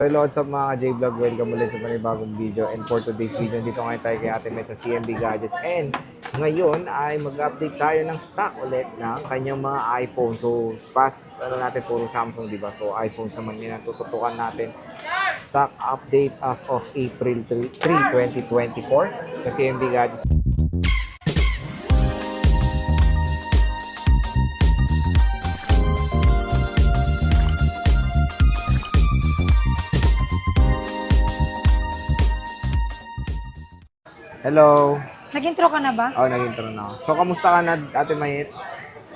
Hello, what's up mga J-Vlog? Welcome ulit sa panibagong video. And for today's video, dito ngayon tayo kay Ate Met sa CMB Gadgets. And ngayon ay mag-update tayo ng stock ulit ng kanyang mga iPhone. So, natin, puro Samsung, di ba? So, iPhone naman yun ang tututukan natin. Stock update as of April 3, 2024 sa CMB Gadgets. Hello. Nag-intro ka na ba? Oh, nag-intro na ako. So, kamusta ka na, Ate Mayet?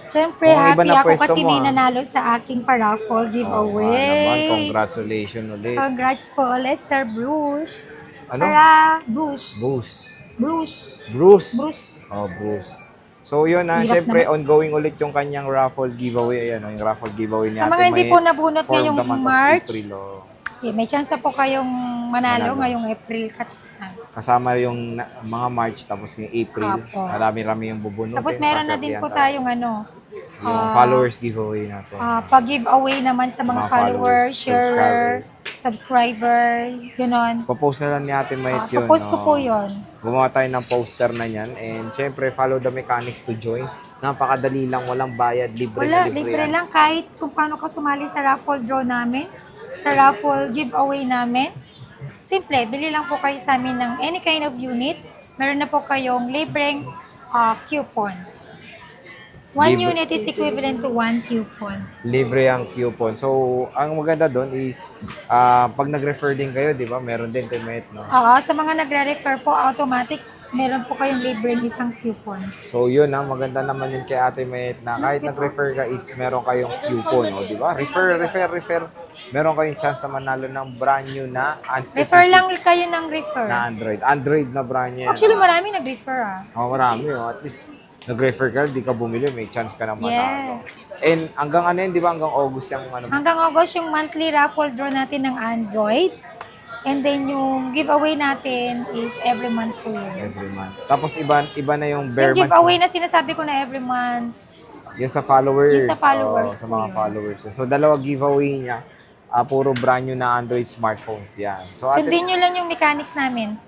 Siyempre, Mukhang iba happy na ako pwesto kasi mo, may ah. nanalo sa aking paraffle Oo nga naman, giveaway. congratulations ulit. Congrats po ulit, Sir Bruce. Ano? Bruce. Bruce. Bruce. Bruce. Bruce. Oh, Bruce. So, yun na. Hirap Siyempre, naman. ongoing ulit yung kanyang raffle giveaway. Ayan, yung raffle giveaway niya. Sa mga hindi po nabunot ngayong March, may chance po kayong manalo ngayong April katapusan. Kasama yung mga March, tapos yung April. Apo. Marami-rami yung bubunutin. Tapos meron na din po tayong yung followers giveaway natin. pag-giveaway naman sa mga Mga followers, followers, sharer, subscriber, gano'n. Popost na lang ni Ate Mayet yun. Popost ko po yun. Gumawa tayo ng poster na yan. And syempre, follow the mechanics to join. Napakadali lang, walang bayad, libre na Wala, libre libre yan. lang kahit kung paano ka sumali sa raffle draw namin, sa raffle giveaway namin. Simple, bili lang po kayo sa amin ng any kind of unit. Meron na po kayong libreng coupon. One Libre. unit is equivalent to one coupon. Libre ang coupon. So, ang maganda doon is, pag nag-refer din kayo, di ba, meron din temet, no? Oo, sa mga nagre-refer po, automatic, meron po kayong libreng isang coupon. So, yun, maganda naman yun kay Ate Mayet na kahit nag-refer ka is meron kayong coupon, no? Di ba? Refer. Meron kayong chance na manalo ng brand new na unspecific Refer lang kayo ng refer. na Android. Android na brand yan. Actually, marami nag-refer Marami, oh. At least, nag-refer ka, di ka bumili, may chance ka na manalo. Yes. And hanggang ano yun, di ba? Hanggang August yung ano. Hanggang August yung monthly raffle draw natin ng Android. And then yung giveaway natin is every month po yun. Every month. Tapos iba na yung bare Yung months. giveaway na sinasabi ko na every month. Yung sa followers. Yung sa followers Sa po mga yun. followers. So, dalawa giveaway niya. Puro brand new na Android smartphones yan. So, Sundin nyo lang yung mechanics namin.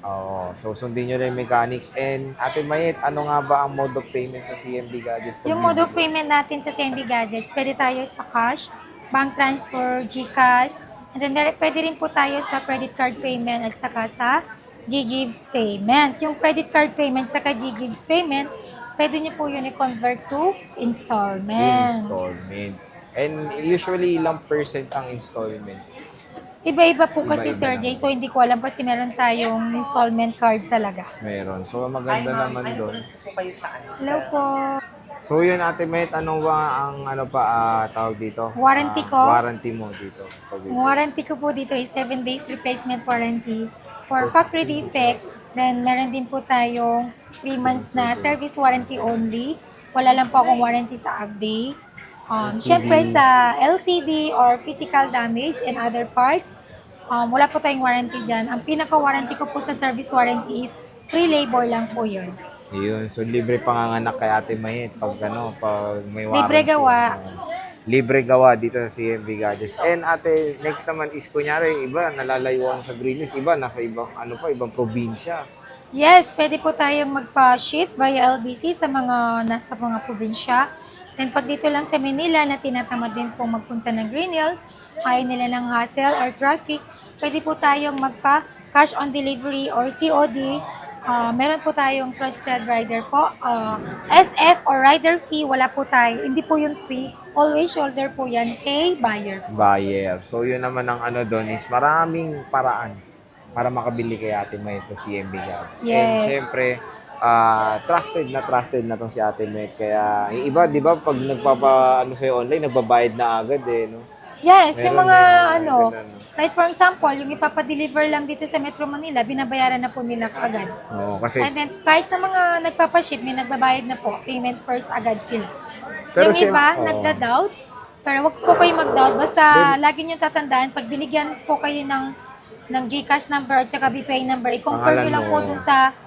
So, sundin nyo na yung mechanics. And, Ate Mayet, ano nga ba ang mode of payment sa CMB Gadgets? Yung mode of payment natin sa CMB Gadgets, pwede tayo sa cash, bank transfer, GCash, and then pwede rin po tayo sa credit card payment at saka sa GGives payment. Yung credit card payment saka GGives payment, pwede nyo po yun i-convert to installment. And usually, ilang percent ang installment? Iba-iba po kasi Iba-iba Sir naman. Jay, so hindi ko alam kasi meron tayong installment card talaga. Meron. So, maganda naman doon. Hello po. So, yun, Ate Mayet, ano ba ang tawag dito? Warranty ko? Warranty mo dito. Warranty ko po dito is 7 days replacement warranty for factory defect. Then meron din po tayong 3 months na service warranty only. Wala lang po akong warranty sa update. Siyempre sa LCD or physical damage and other parts, wala po tayong warranty dyan. Ang pinaka-warranty ko po sa service warranty is free labor lang po yun. Yun. So, libre panganganak kay Ate Mayet pag may warranty. Libre gawa. Libre gawa dito sa CMB Gadgets. And Ate, next naman is kunyari, iba nalalayuan sa Green Hills, iba nasa ibang, ibang probinsya. Yes, pwede po tayong magpa-ship via LBC sa mga nasa mga probinsya. Then pag dito lang sa Manila na tinatamad din po magpunta ng Green Hills, ayaw nila ng hassle or traffic, pwede po tayong magpa-cash on delivery or COD. Meron po tayong trusted rider po. SF or rider fee, wala po tayo. Hindi po yun free. Always shoulder po yan kay buyer. So, yun naman ang doon is maraming paraan para makabili kay Ate Mayet sa CMB Gadgets. Yes. And syempre, trusted na tong si Ate Mayet. Kaya, yung iba, di ba, pag sa'yo online, nagbabayad na agad no? Yes, yung Meron mga ganun. like for example, yung ipapadeliver lang dito sa Metro Manila, binabayaran na po nila agad. Oo, kasi, And then, kahit sa mga nagpapaship, may nagbabayad na po, payment first agad sila. Pero Yung iba, oo. nagda-doubt, pero wag po kayo mag-doubt. Basta, lagi nyo tatandaan, pag binigyan po kayo ng GCash number at saka BPI number, i-compare nyo Pangalan lang mo. po dun sa,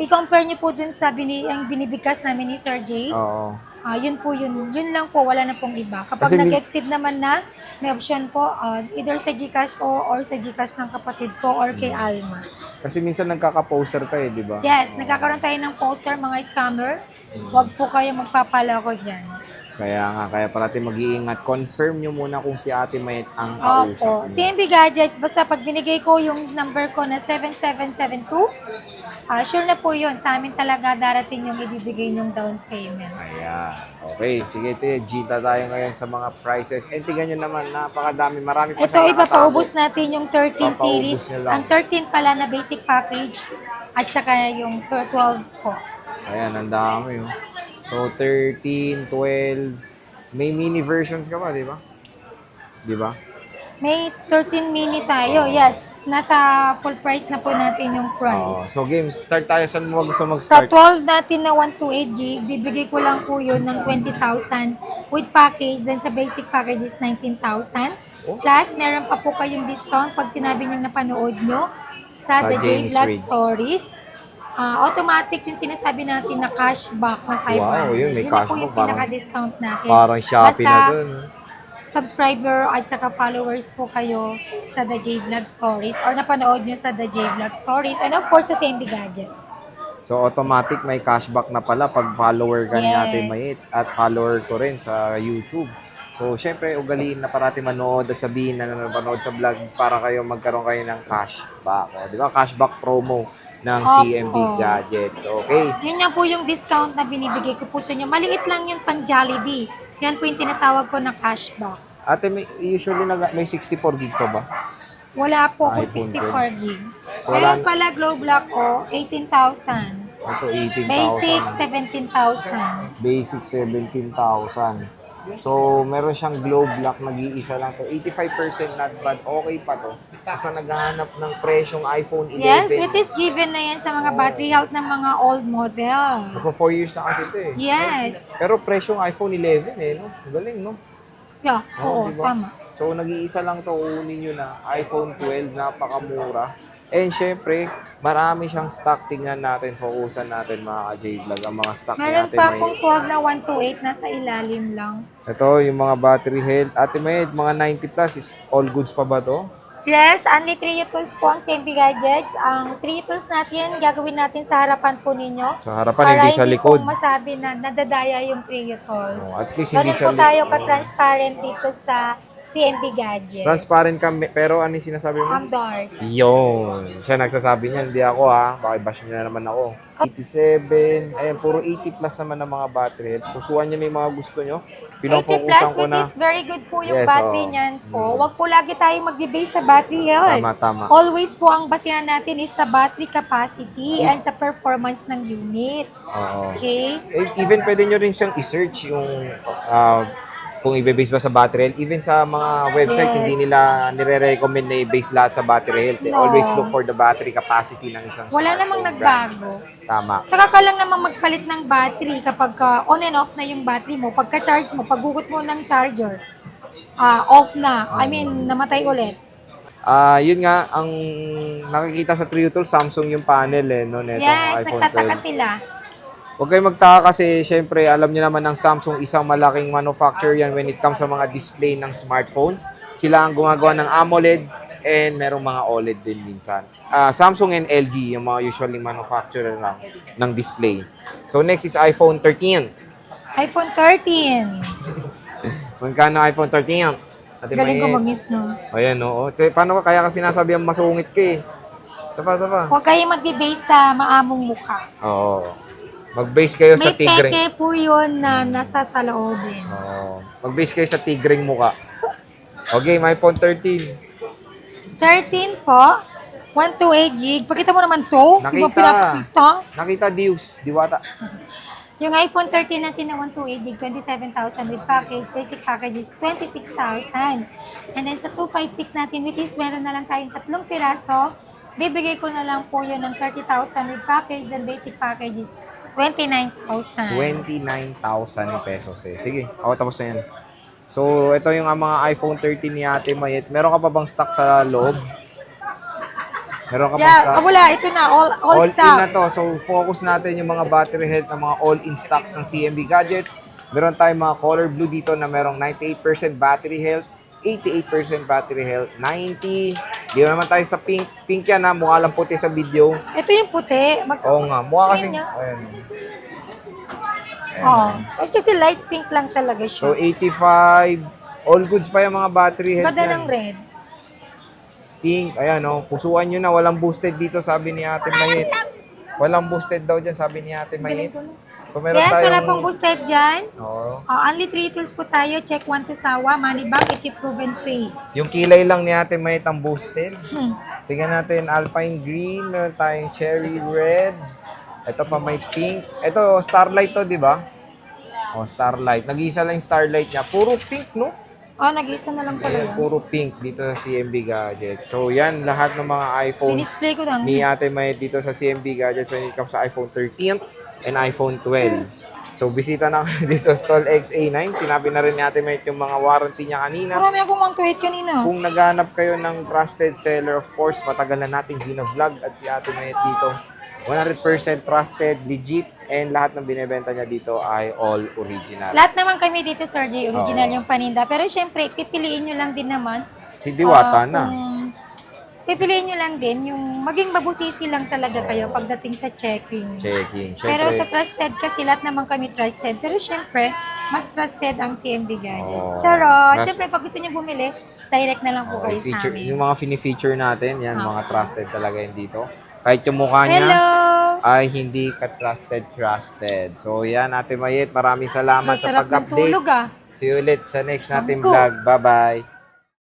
i-compare nyo po dun sa ang binibigkas namin ni Sir Jay. oo. Yun po yun. Yun lang po, wala na pong iba. Kapag Kasi nag-exceed naman na may option po either sa GCash ko or sa GCash ng kapatid ko or kay Alma. Kasi minsan nagkaka-poster ka eh, di ba? Yes, nagkakaroon tayo ng poster, mga scammer. Huwag po kayo magpapalako dyan. Kaya parati mag-iingat. Confirm nyo muna kung si Ate Mayet ang Opo. kausap. CMB Gadgets, basta pag binigay ko yung number ko na 7772, sure na po yun. Sa amin talaga darating yung ibibigay yung down payment. Ayan. Okay, sige te, Gita tayo ngayon sa mga prices. And tingnan nyo naman, napakadami. Marami pa Ito, siyang ipapaubos nakatago. natin yung 13 Papaubos series. niyo lang. Ang 13 pala na basic package at saka yung 12 po. Ayan, ang dami. Oh. So, 13, 12. May mini versions ka pa, di ba? Di ba? May 13 mini tayo. Yes, nasa full price na po natin yung Oh, price. so, games, start tayo. Saan mo gusto Sa mag-start? 12 natin na 128 gig, bibigay ko lang po yun ng 20,000 with package. Then sa basic package is 19,000. Oh. Plus, meron pa po kayong discount pag sinabi nyo napanood nyo sa Sa The James J Vlog Reid. Stories. Automatic yung sinasabi natin na cashback na 500. Wow, yun, may yun na po cashback, yung parang- pinaka-discount natin. Parang Shopee na Basta, dun. subscriber at saka followers po kayo sa The J Vlog Stories or napanood nyo sa The J Vlog Stories and of course sa CMB Gadgets. So, automatic may cashback na pala pag follower ka ni Yes. Ate Mayet at follower ko rin sa YouTube. So, syempre, ugaliin na parati manood at sabihin na napanood sa vlog para kayo magkaroon kayo ng cashback. O, di ba? Cashback promo ng Opo. CMB Gadgets. Okay. Yun nga po yung discount na binibigay ko po sa inyo. Maliit lang yun pang Jollibee. Yan po yung tinatawag ko na cashback. Ate, usually may 64 gig pa ba? Wala po ako iPhone 64 gig. So, wala- Ngayon pala Glow Black ko, 18,000. Ito, 18,000. Basic, 17,000. Basic, 17,000. So, meron siyang glow black, nag-iisa lang to. 85% not bad. Okay pa to. Basta naghahanap ng presyong iPhone 11. Yes, it is given na yan sa mga battery health ng mga old model. Magpa 4 years na kasi ito eh. Yes. Pero presyong iPhone 11 eh, no? Galing, no? Yeah, oo, diba? tama. So, nag-iisa lang to, kunin nyo na. iPhone 12, napakamura. And syempre, marami siyang stock. Tingnan natin, focusan natin mga ka-J-Vlog. Ang mga stock Meron natin pa may... akong 12 na 128 nasa ilalim lang. Ito, yung mga battery health. Ate Med, mga 90 plus is all goods pa ba to? Yes, only 3 tools po ang CMB Gadgets. Ang 3 tools natin, gagawin natin sa harapan po ninyo. Sa harapan, hindi sa likod. Para hindi po masabi na nadadaya yung 3 tools. Oh, at least hindi Ganun sa po tayo likod. ka-transparent dito sa CMB Gadgets. Transparent ka, pero ano yung sinasabi mo? Ang dark. Yun. Siya nagsasabi niyan, hindi ako ha. Bash niya na naman ako. 87, ayan, puro 80 plus naman ng mga battery. Pusuan niyo na yung mga gusto nyo. 80 plus, Pinofocusan ko which na. is very good po yung Yes, battery oo. niyan po. Huwag po lagi tayo magbe-base sa battery health. Tama, tama. Always po ang basehan natin is sa battery capacity and sa performance ng unit. Oo. Okay? Even pwede nyo rin siyang i-search yung kung i-base ba sa battery health. Even sa mga website, Yes. hindi nila nire-recommend na i-base lahat sa battery health. They No. always look for the battery capacity ng isang Wala namang smartphone brand. nagbago. Tama. Saka ka lang namang magpalit ng battery kapag on and off na yung battery mo. Pagka-charge mo, paggugot mo ng charger, off na. I mean, namatay ulit. Yun nga, ang nakikita sa Trio Tool, Samsung yung panel no, neto, Yes, iPhone nagtataka 12. sila. Huwag kayong magtaka kasi syempre alam niyo naman ng Samsung isang malaking manufacturer yan when it comes sa mga display ng smartphone. Sila ang gumagawa ng AMOLED and merong mga OLED din minsan. Samsung and LG yung mga usually manufacturer ng display. So next is iPhone 13. iPhone 13. Magkano iPhone 13? Ate Galing ko Mayet. mag-miss, no? Ayan, oo. Paano kaya kasi sinasabi ang masungit ka eh? Sapa. Huwag kayo magbe-base sa maamong mukha. Oo. Mag-base kayo sa May tigring. peke po yun na nasa saloobin. Oo. Mag-base kayo sa tigring muka. Okay, my iPhone 13. 13 po, 128 gig. Pakita mo naman to. Di ba Nakita. pinapakita? Nakita Deus, Diwata. Yung iPhone 13 natin na 128 gig, 27,000 with package. Basic package is 26,000. And then sa 256 natin, which is meron na lang tayong 3 piraso, bibigay ko na lang po yun ng 30,000 with package. Then basic package is 29,000. 29,000 pesos eh. Sige, tapos na yan. So, ito yung mga iPhone 13 ni Ate Mayet. Meron ka pa bang stock sa loob? Meron ka bang Yeah, stock? wala. Ito na. All All in stock. na to. So, focus natin yung mga battery health ng mga all-in stocks ng CMB Gadgets. Meron tayong mga color blue dito na merong 98% battery health. 88% battery health, 90. Di naman tayo sa pink. Pink yan ha, mukha lang puti sa video. Ito yung puti. Oo nga, mukha kasing... Tingnan niya. Ayan. Oh. Kasi light pink lang talaga So, siya. 85. All goods pa yung mga battery health Ganda yan. ng red. Pink, ayan o. Pusuan nyo na, walang boosted dito, sabi ni Ate Mayet. Walang boosted daw dyan, sabi ni Ate Mayet. Galing ko na. So, meron Yes, wala pong tayong... boosted dyan. Oo. Only 3 tools po tayo. Check 1 to sawa. Money back if you proven pay. Yung kilay lang ni Ate Mayet ang boosted. Hmm. Tingnan natin, Alpine Green, meron tayong Cherry Red. Ito pa may pink. Ito, Starlight to, di ba? Oh, Starlight. Nag-iisa lang yung Starlight niya. Puro pink, no? Oh, nag-isa na lang pala Ayan, yan. puro pink dito sa CMB Gadgets. So, yan, lahat ng mga iPhones Dinisplay ko lang. ni Ate Mayet dito sa CMB Gadgets when it comes sa iPhone 13 and iPhone 12. So, bisita na kayo dito sa Stall XA9. Sinabi na rin ni Ate Mayet yung mga warranty niya kanina. Marami akong 128 kanina. Kung naghanap kayo ng trusted seller, of course, matagal na natin vlog at si Ate Mayet dito. 100% trusted, legit, and lahat ng binebenta niya dito ay all original. Lahat naman kami dito, Sir J, original Oo. yung paninda. Pero syempre, pipiliin nyo lang din naman. Si Diwata na. Pipiliin nyo lang din yung maging mabusisi lang talaga kayo pagdating sa checking. Checking. Pero sa Siyempre, trusted kasi lahat naman kami trusted. Pero syempre, mas trusted ang CMB Oo. Gadgets. Charot! Mas- Syempre, pag gusto nyo bumili, direct na lang po kayo sa feature, amin. yung mga fini-feature natin, yan, mga trusted talaga yun dito. Kahit yung mukha niya Hello! ay hindi ka-trusted. So, yan, Ate Mayet, maraming salamat sa Masarap ng pag-update. tulog ah. See you ulit sa next natin Go. vlog. Bye-bye.